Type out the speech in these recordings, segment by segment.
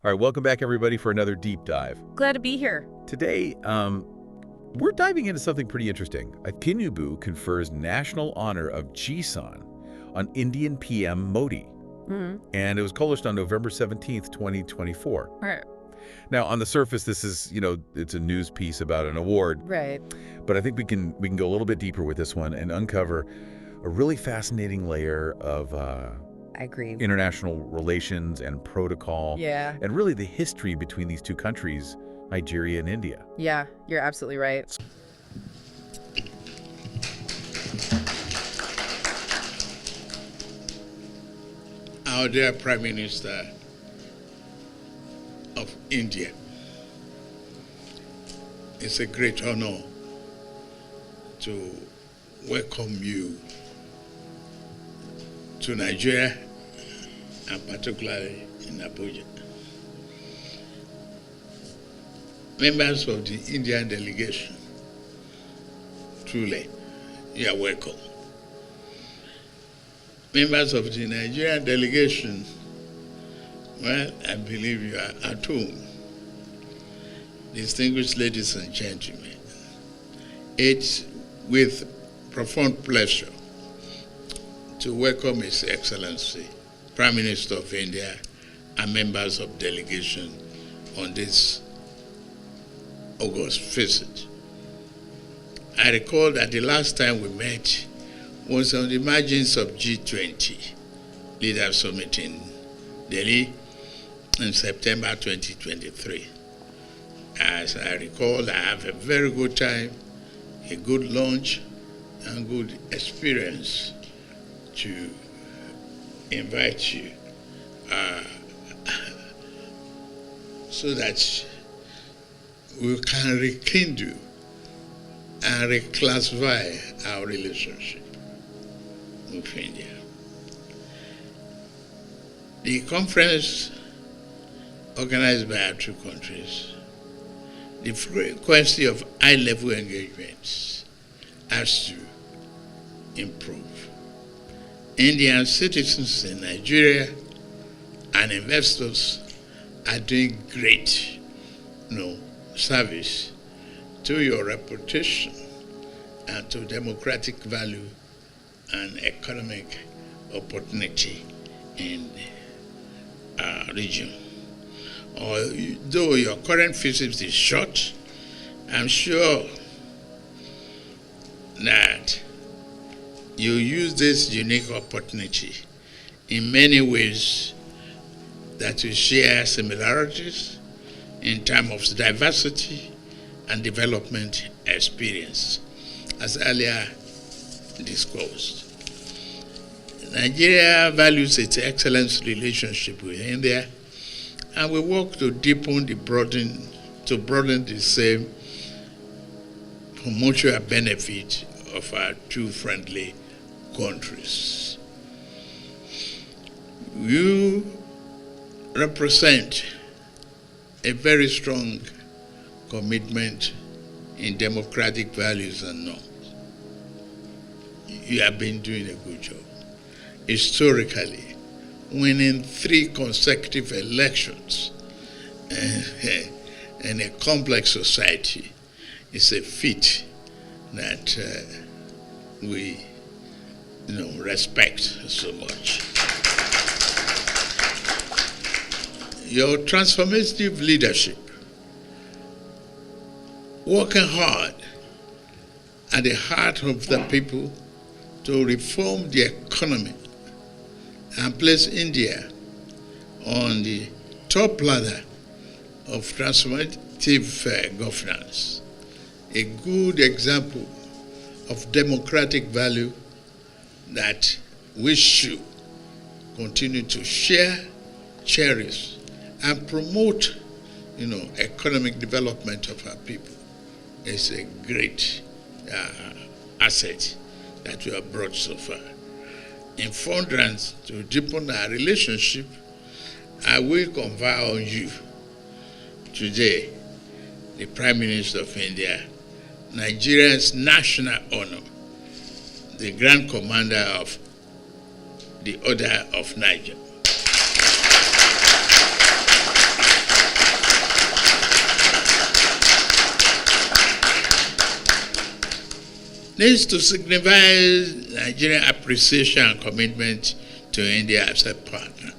All right, welcome back, everybody, for another deep dive. Glad to be here. Today, we're diving into something pretty interesting. Tinubu confers national honor of GCON on Indian PM Modi. And it was published on November 17th, 2024. Right. Now, on the surface, this is, it's a news piece about an award. Right. But I think we can go a little bit deeper with this one and uncover a really fascinating layer of I agree. international relations and protocol. Yeah. And really the history between these two countries, Nigeria and India. Yeah, you're absolutely right. Our dear Prime Minister of India, it's a great honor to welcome you to Nigeria, and particularly in Abuja. Members of the Indian delegation, truly, you are welcome. Members of the Nigerian delegation, well, I believe you are at home. Distinguished ladies and gentlemen, it's with profound pleasure to welcome His Excellency, Prime Minister of India, and members of delegation on this August visit. I recall that the last time we met was on the margins of G20 Leaders Summit in Delhi in September 2023. As I recall, I have a very good time, a good lunch, and good experience to invite you so that we can rekindle and reclassify our relationship with India. The conference organized by our two countries, the frequency of high-level engagements has to improve. Indian citizens in Nigeria and investors are doing great, service to your reputation and to democratic value and economic opportunity in our region. Though your current visit is short, I'm sure that you use this unique opportunity in many ways that we share similarities in terms of diversity and development experience, as earlier disclosed. Nigeria values its excellent relationship with India, and we work to deepen broaden the same for mutual benefit of our two friendly countries. You represent a very strong commitment in democratic values and norms. You have been doing a good job. Historically, winning 3 consecutive elections in a complex society is a feat that we respect so much. Your transformative leadership, working hard at the heart of the people to reform the economy and place India on the top ladder of transformative governance, a good example of democratic value that we should continue to share, cherish, and promote, economic development of our people. It's a great asset that we have brought so far. In furtherance to deepen our relationship, I will confer on you today the Prime Minister of India, Nigeria's national honor, the Grand Commander of the Order of Niger. This to signify Nigerian appreciation and commitment to India as a partner.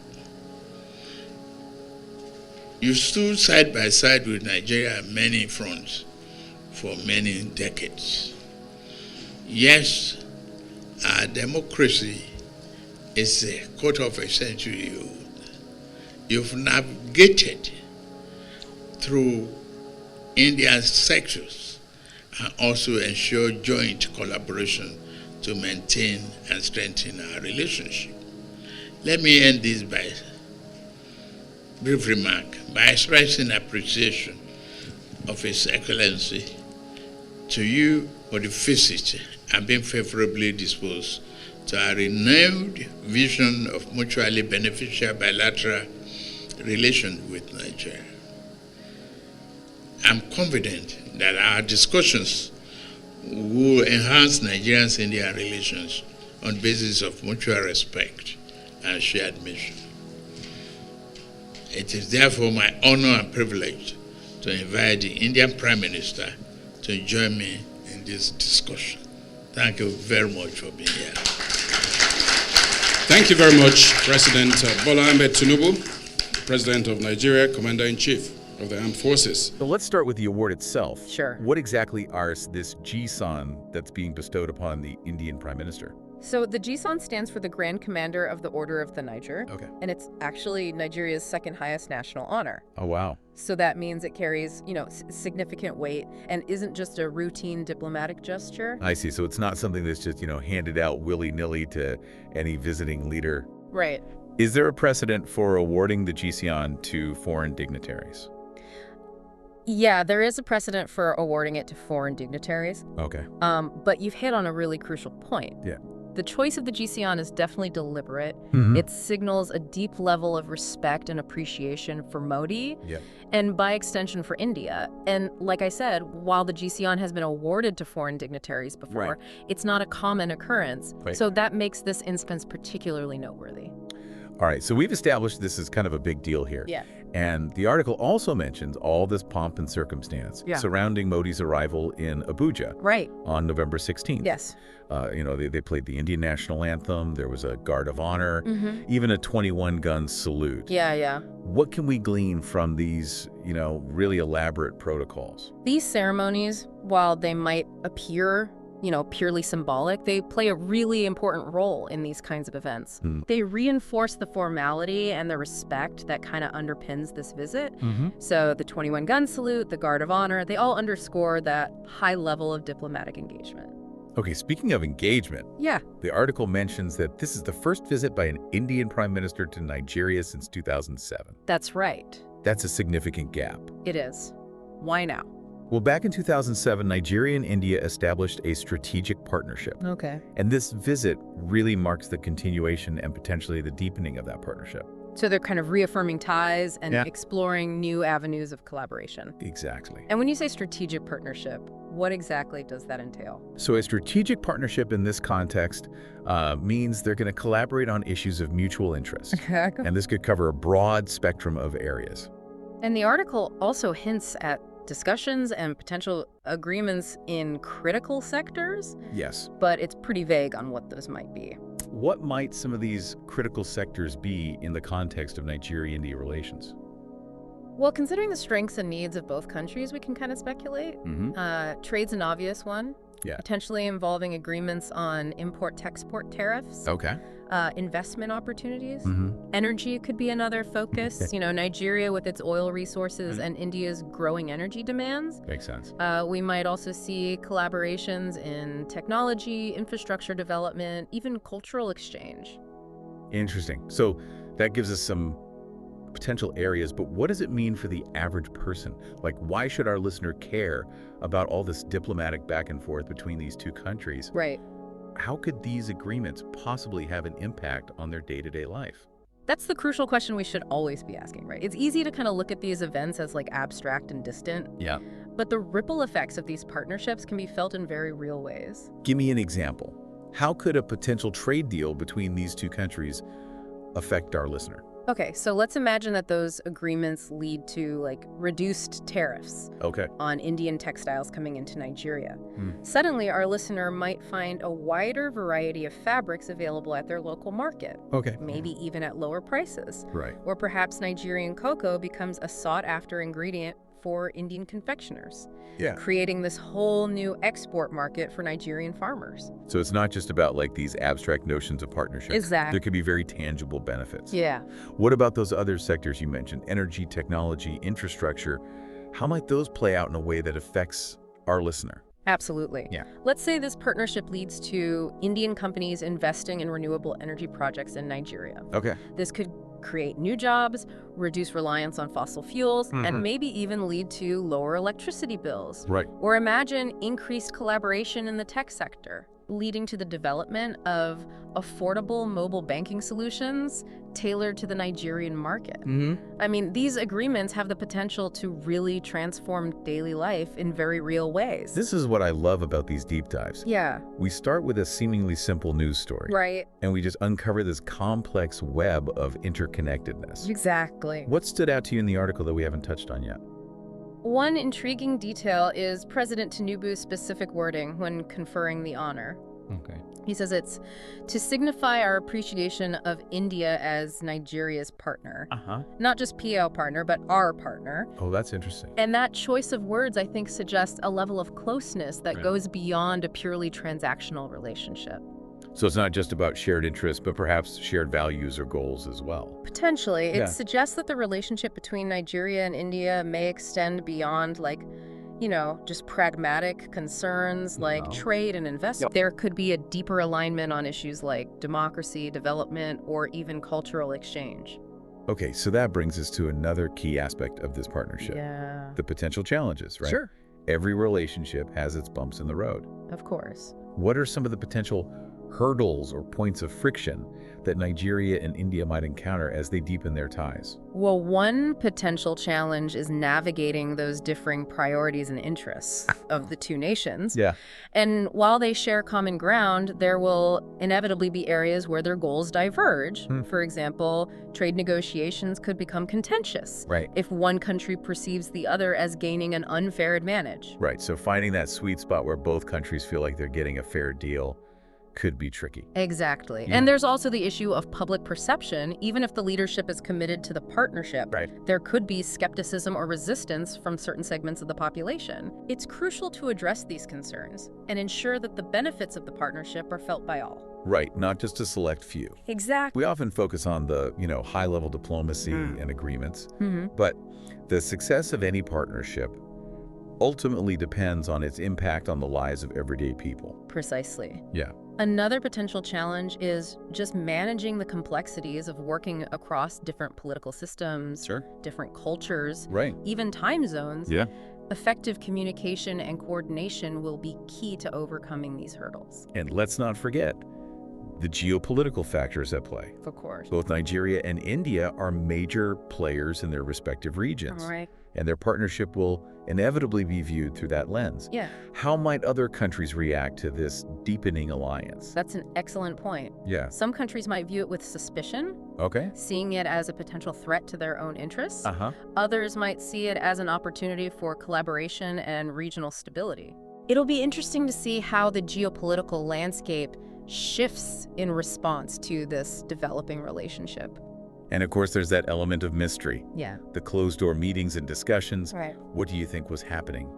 You stood side by side with Nigeria on many fronts for many decades. Yes, our democracy is a quarter of a century old. You've navigated through India's sectors and also ensure joint collaboration to maintain and strengthen our relationship. Let me end this by brief remark by expressing appreciation of His Excellency to you for the visit and being favorably disposed to our renewed vision of mutually beneficial bilateral relations with Nigeria. I'm confident that our discussions will enhance Nigerian-Indian relations on the basis of mutual respect and shared mission. It is therefore my honor and privilege to invite the Indian Prime Minister to join me in this discussion. Thank you very much for being here. Thank you very much, President Bola Ahmed Tinubu, President of Nigeria, Commander-in-Chief of the Armed Forces. So let's start with the award itself. Sure. What exactly are this GCON that's being bestowed upon the Indian Prime Minister? So the GCON stands for the Grand Commander of the Order of the Niger. Okay. And it's actually Nigeria's second highest national honor. Oh, wow. So that means it carries, significant weight and isn't just a routine diplomatic gesture. I see. So it's not something that's just, handed out willy-nilly to any visiting leader. Right. Is there a precedent for awarding the GCON to foreign dignitaries? Yeah, there is a precedent for awarding it to foreign dignitaries. Okay. But you've hit on a really crucial point. Yeah. The choice of the GCON is definitely deliberate. Mm-hmm. It signals a deep level of respect and appreciation for Modi, Yeah. and by extension for India. And like I said, while the GCON has been awarded to foreign dignitaries before, Right. it's not a common occurrence. Right. So that makes this instance particularly noteworthy. All right. So we've established this is kind of a big deal here. Yeah. And the article also mentions all this pomp and circumstance Yeah. surrounding Modi's arrival in Abuja Right. on November 16th. Yes. They played the Indian national anthem. There was a guard of honor, Mm-hmm. even a 21-gun salute. Yeah. What can we glean from these, really elaborate protocols? These ceremonies, while they might appear, purely symbolic, they play a really important role in these kinds of events. Hmm. They reinforce the formality and the respect that kind of underpins this visit. Mm-hmm. So the 21-gun salute, the guard of honor, they all underscore that high level of diplomatic engagement. Okay, speaking of engagement, Yeah. the article mentions that this is the first visit by an Indian prime minister to Nigeria since 2007. That's right. That's a significant gap. It is. Why now? Well, back in 2007, Nigeria and India established a strategic partnership. Okay. And this visit really marks the continuation and potentially the deepening of that partnership. So they're kind of reaffirming ties and Yeah. exploring new avenues of collaboration. Exactly. And when you say strategic partnership, what exactly does that entail? So a strategic partnership in this context means they're going to collaborate on issues of mutual interest. And this could cover a broad spectrum of areas. And the article also hints at discussions and potential agreements in critical sectors, Yes. but it's pretty vague on what those might be. What might some of these critical sectors be in the context of Nigeria-India relations? Well, considering the strengths and needs of both countries, we can kind of speculate. Mm-hmm. Trade's an obvious one. Yeah. Potentially involving agreements on import-export tariffs, Okay. investment opportunities. Mm-hmm. Energy could be another focus. Okay. Nigeria with its oil resources Mhm. and India's growing energy demands. Makes sense. We might also see collaborations in technology, infrastructure development, even cultural exchange. Interesting. So that gives us some potential areas, but what does it mean for the average person? Like, why should our listener care about all this diplomatic back and forth between these two countries? Right. How could these agreements possibly have an impact on their day-to-day life? That's the crucial question we should always be asking, right? It's easy to kind of look at these events as like abstract and distant, Yeah. but the ripple effects of these partnerships can be felt in very real ways. Give me an example. How could a potential trade deal between these two countries affect our listener? Okay, so let's imagine that those agreements lead to like reduced tariffs Okay. on Indian textiles coming into Nigeria. Hmm. Suddenly, our listener might find a wider variety of fabrics available at their local market, Okay. maybe even at lower prices. Right. Or perhaps Nigerian cocoa becomes a sought-after ingredient for Indian confectioners, Yeah. creating this whole new export market for Nigerian farmers. So it's not just about like these abstract notions of partnership. Exactly. There could be very tangible benefits. Yeah. What about those other sectors you mentioned? Energy, technology, infrastructure. How might those play out in a way that affects our listener? Absolutely. Yeah. Let's say this partnership leads to Indian companies investing in renewable energy projects in Nigeria. Okay. This could create new jobs, reduce reliance on fossil fuels, and maybe even lead to lower electricity bills. Right. Or imagine increased collaboration in the tech sector, leading to the development of affordable mobile banking solutions tailored to the Nigerian market. I mean, these agreements have the potential to really transform daily life in very real ways. This is what I love about these deep dives. Yeah, We start with a seemingly simple news story. right. And we just uncover this complex web of interconnectedness. Exactly. What stood out to you in the article that we haven't touched on yet? One intriguing detail is President Tinubu's specific wording when conferring the honor. Okay. He says it's to signify our appreciation of India as Nigeria's partner. Not just PL partner, but our partner. Oh, that's interesting. And that choice of words, I think, suggests a level of closeness that goes beyond a purely transactional relationship. So it's not just about shared interests, but perhaps shared values or goals as well. Potentially, it Yeah. suggests that the relationship between Nigeria and India may extend beyond, like, just pragmatic concerns like trade and investment. There could be a deeper alignment on issues like democracy, development, or even cultural exchange. Okay, so that brings us to another key aspect of this partnership. Yeah, The potential challenges, right? Sure. Every relationship has its bumps in the road. of course. What are some of the potential hurdles or points of friction that Nigeria and India might encounter as they deepen their ties? Well, one potential challenge is navigating those differing priorities and interests of the two nations. Yeah. And while they share common ground, there will inevitably be areas where their goals diverge. For example, trade negotiations could become contentious Right. if one country perceives the other as gaining an unfair advantage. Right, so finding that sweet spot where both countries feel like they're getting a fair deal could be tricky. Exactly. Yeah. And there's also the issue of public perception. Even if the leadership is committed to the partnership, Right. there could be skepticism or resistance from certain segments of the population. It's crucial to address these concerns and ensure that the benefits of the partnership are felt by all. Right, not just a select few. Exactly. We often focus on the, high-level diplomacy and agreements, but the success of any partnership ultimately depends on its impact on the lives of everyday people. Precisely. Yeah. Another potential challenge is just managing the complexities of working across different political systems, Sure. different cultures, Right. even time zones. Yeah. Effective communication and coordination will be key to overcoming these hurdles. And let's not forget the geopolitical factors at play. Of course. Both Nigeria and India are major players in their respective regions, All right. and their partnership will inevitably be viewed through that lens. Yeah, How might other countries react to this deepening alliance? that's an excellent point. Yeah. Some countries might view it with suspicion, Okay. seeing it as a potential threat to their own interests. Uh-huh. Others might see it as an opportunity for collaboration and regional stability. It'll be interesting to see how the geopolitical landscape shifts in response to this developing relationship. And of course, there's that element of mystery. Yeah. The closed-door meetings and discussions. Right. What do you think was happening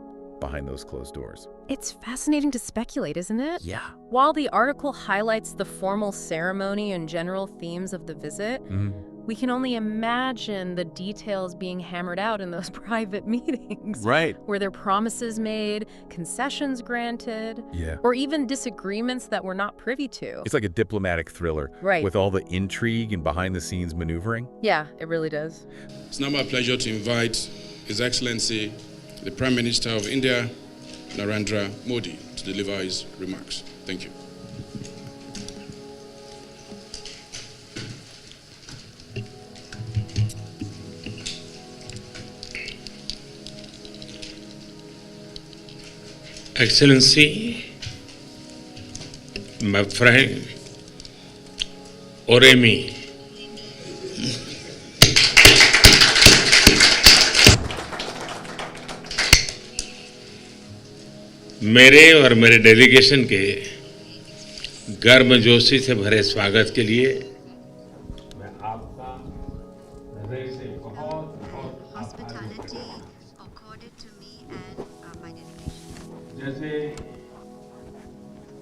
behind those closed doors? It's fascinating to speculate, isn't it? Yeah. While the article highlights the formal ceremony and general themes of the visit, we can only imagine the details being hammered out in those private meetings. Right. Were there promises made, concessions granted, Yeah. or even disagreements that we're not privy to? It's like a diplomatic thriller. Right. With all the intrigue and behind-the-scenes maneuvering. Yeah, it really does. It's now my pleasure to invite His Excellency, the Prime Minister of India, Narendra Modi, to deliver his remarks. Thank you. Excellency, my friend Oremi, मेरे और मेरे delegation के गर्मजोशी से भरे स्वागत के लिए मैं आपका हृदय से बहुत बहुत आभारी हूं। accorded to me and my delegation. जैसे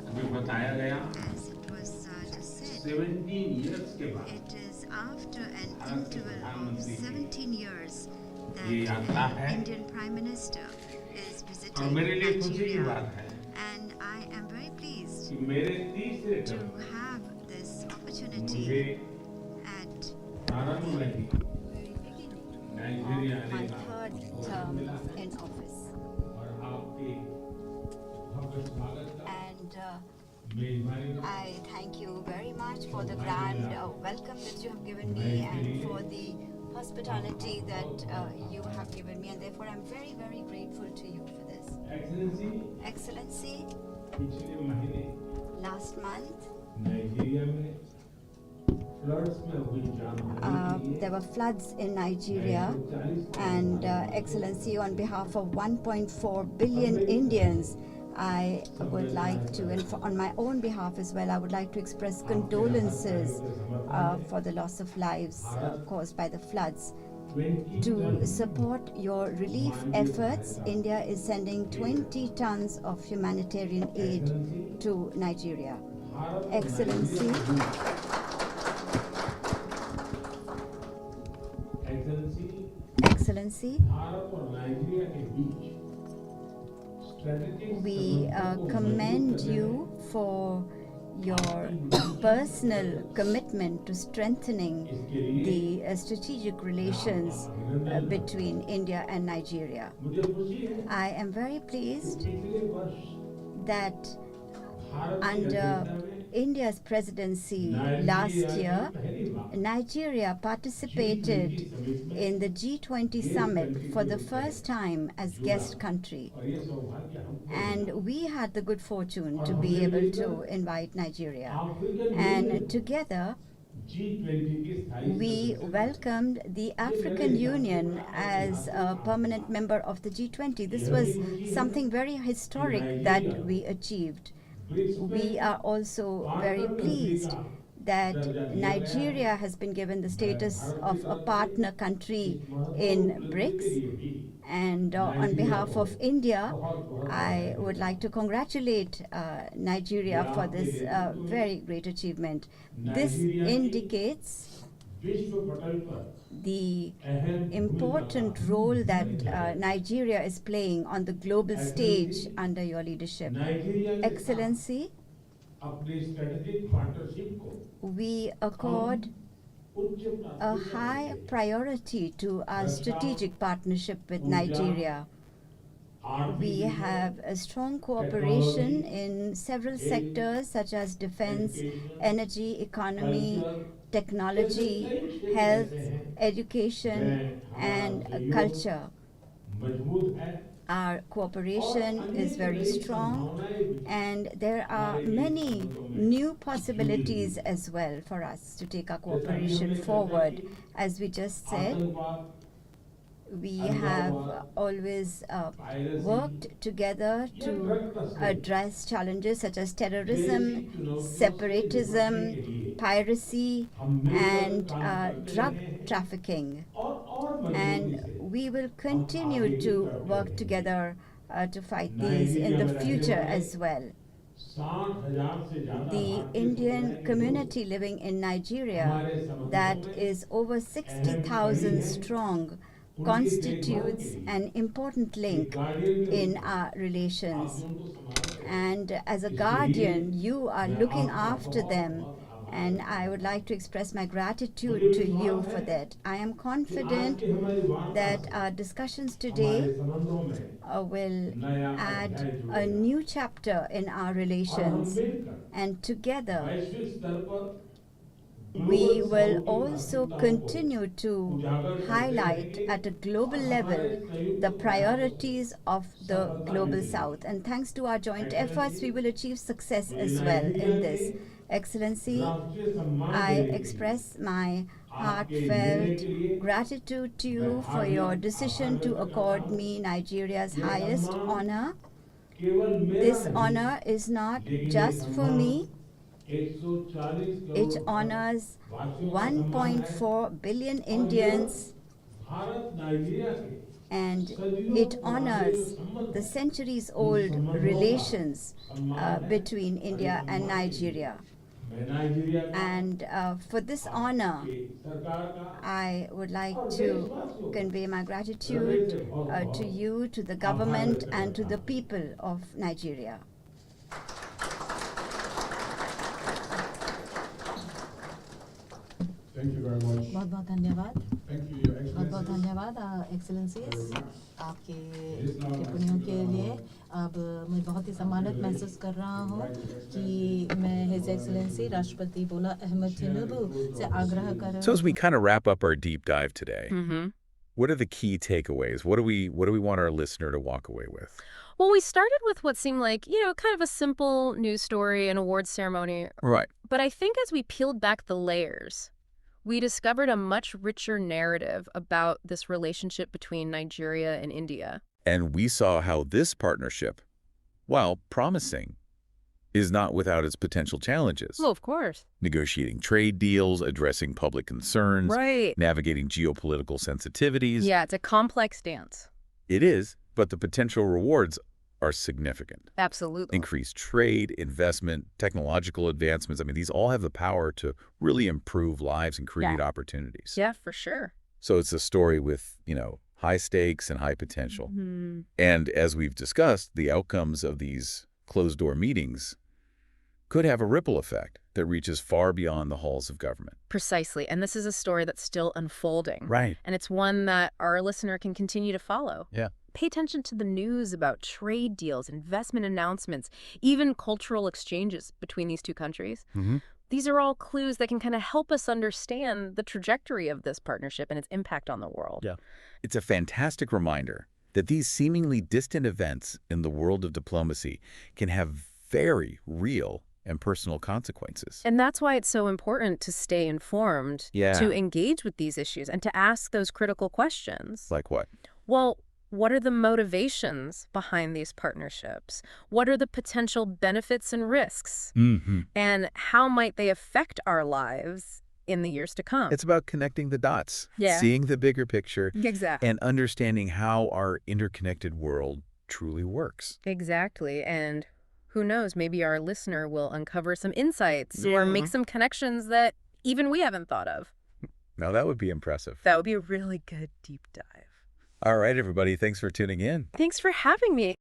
अभी बताया गया As it was just said, 17 years के बाद it is after an Bharat के interval of प्रधानमंत्री की 17 years ये that यात्रा है Indian Prime Minister is और visiting मेरे लिए खुशी की Nigeria, बात है and I am very pleased कि मेरे तीसरे to टर्म में have this मुझे opportunity at प्रारंभ में ही नाइजीरिया my आने का third अवसर term मिला है in office. और आपके भव्य स्वागत का And मेजबानी का I thank you very much for the grand welcome that you have given me and for the hospitality that you have given me, and therefore I'm very, very grateful to you for this. Excellency Excellency, पिछले महीने last month Nigeria में floods में हुई जानहानि के लिए there were floods in Nigeria, and Excellency, on behalf of 1.4 billion Indians, I would like to, and on my own behalf as well, I would like to express condolences for the loss of lives caused by the floods. 20 To ton support your relief efforts, India is sending 20 tons of humanitarian aid to Nigeria. Bharat और Excellency, excellency Excellency, Bharat और Nigeria के बीच strategic we संबंधों को commend मजबूत करने you में for your personal commitment to strengthening the strategic relations between India and Nigeria. मुझे खुशी है I am very pleased पिछले वर्ष that भारत की under अध्यक्षता में India's presidency last year, Nigeria participated in the G20 summit for the first time as guest country. और ये सौभाग्य हमको And we had the good fortune to be able to invite Nigeria. And together, G20 की स्थायी we सदस्य welcomed the African Union as a permanent member of the G20. This was something very historic that we achieved. BRICS में We are also very pleased that Nigeria has been given the status of a partner country in BRICS. And on behalf of India, I would like to congratulate Nigeria for this very great achievement. This indicates विश्व पटल पर the अहम important role that Nigeria is playing on the global stage under your leadership. Nigeria के साथ Excellency, अपनी strategic partnership को we accord उच्च a प्राथमिकता high देते हैं। priority to our strategic partnership with Nigeria. We आर्थिक have a strong cooperation in several sectors such as defense, energy, economy, technology, health, education, and culture. मजबूत है Our cooperation is very strong, and there are many new possibilities as well for us to take our cooperation forward. As we just said, आतंकवाद we have always worked together to address challenges such as terrorism, separatism, piracy, and drug trafficking. और मजबूती And से we will continue to work together to fight these in the future as well. 60,000 से ज्यादा The भारतीय Indian समुदाय के community living in Nigeria, that is over 60,000 strong, constitutes an important link in our relations. लोग उनको संभाल रहे And as a guardian, you are looking after them, and I would like to express my gratitude to you for that. I am हैं कि आज confident की हमारी वार्ता that से our discussions हमारे today संबंधों में will नया add अध्याय a जुड़ेगा। new chapter in our और हम relations, मिलकर and together वैश्विक स्तर पर we ग्लोबल will साउथ की also प्राथमिकताओं को continue to उजागर करते highlight रहेंगे at a global और level हमारे संयुक्त the प्रयासों priorities of the सफलता global मिलेगी। south. And thanks to our joint Excellency, efforts, we will achieve success मैं as well Nigeria in this. के Excellency, राष्ट्रीय सम्मान I देने के लिए express my आपके निर्णय heartfelt के लिए gratitude to मैं you for हार्दिक your आभार decision व्यक्त to करता accord हूँ। me Nigeria's ये highest सम्मान honor. This honor is not just for me. It honors 1.4 billion Indians, and it honors the centuries-old relations between India and Nigeria. And for this honor, I would like to convey my gratitude to you, to the government, and to the people of Nigeria. Thank you very much. बहुत-बहुत धन्यवाद। Thank you, Your Excellency. बहुत-बहुत धन्यवाद excellencies आपके टिप्पणियों के लिए। अब मैं बहुत ही सम्मानित महसूस कर रहा हूँ कि मैं हिज एक्सेलेंसी राष्ट्रपति बोला अहमद तिनुबू से आग्रह कर रहा So as we हूँ। kind of wrap up our deep dive today, Mm-hmm. what are the key takeaways? What do we want our listener to walk away with? Well, we started with what seemed like, kind of a simple news story, an awards ceremony. Right. But I think as we peeled back the layers, we discovered a much richer narrative about this relationship between Nigeria and India. And we saw how this partnership, while promising, is not without its potential challenges. Well, of course. Negotiating trade deals, addressing public concerns, Right. navigating geopolitical sensitivities. Yeah, it's a complex dance. It is, but the potential rewards are significant. Absolutely. Increased trade, investment, technological advancements. I mean, these all have the power to really improve lives and create opportunities. Yeah, for sure. So it's a story with, high stakes and high potential. Mm-hmm. And as we've discussed, the outcomes of these closed-door meetings could have a ripple effect that reaches far beyond the halls of government. Precisely. And this is a story that's still unfolding. Right. And it's one that our listener can continue to follow. Yeah. Pay attention to the news about trade deals, investment announcements, even cultural exchanges between these two countries. Mm-hmm. These are all clues that can kind of help us understand the trajectory of this partnership and its impact on the world. Yeah. It's a fantastic reminder that these seemingly distant events in the world of diplomacy can have very real and personal consequences. And that's why it's so important to stay informed, Yeah. to engage with these issues, and to ask those critical questions. Like what? Well, what are the motivations behind these partnerships? What are the potential benefits and risks? Mm-hmm. And how might they affect our lives in the years to come? It's about connecting the dots, Yeah. seeing the bigger picture, Exactly. and understanding how our interconnected world truly works. Exactly. And who knows, maybe our listener will uncover some insights or make some connections that even we haven't thought of. Now, that would be impressive. That would be a really good deep dive. All right, everybody. Thanks for tuning in. Thanks for having me.